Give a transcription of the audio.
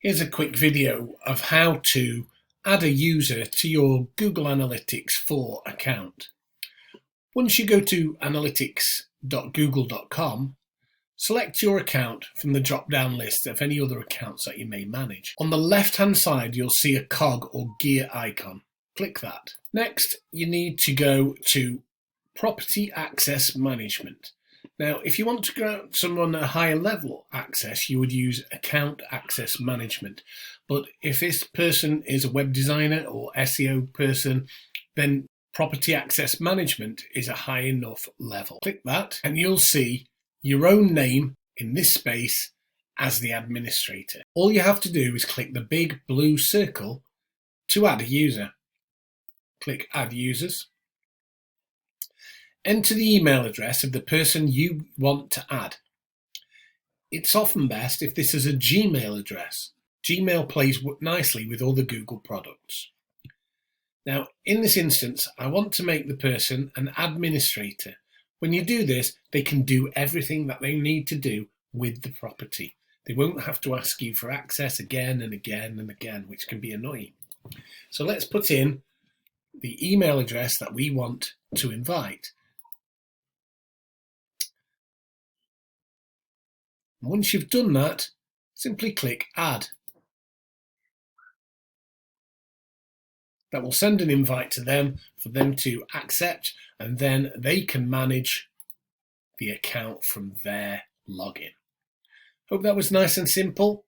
Here's a quick video of how to add a user to your Google Analytics 4 account. Once you go to analytics.google.com, select your account from the drop-down list of any other accounts that you may manage. On the left-hand side, you'll see a cog or gear icon. Click that. Next, you need to go to Property Access Management. Now, if you want to grant someone a higher level access, you would use Account Access Management. But if this person is a web designer or SEO person, then Property Access Management is a high enough level. Click that and you'll see your own name in this space as the administrator. All you have to do is click the big blue circle to add a user. Click Add Users. Enter the email address of the person you want to add. It's often best if this is a Gmail address. Gmail plays nicely with all the Google products. Now, in this instance, I want to make the person an administrator. When you do this, they can do everything that they need to do with the property. They won't have to ask you for access again and again and again, which can be annoying. So let's put in the email address that we want to invite. Once you've done that, simply click Add. That will send an invite to them for them to accept, and then they can manage the account from their login. Hope that was nice and simple.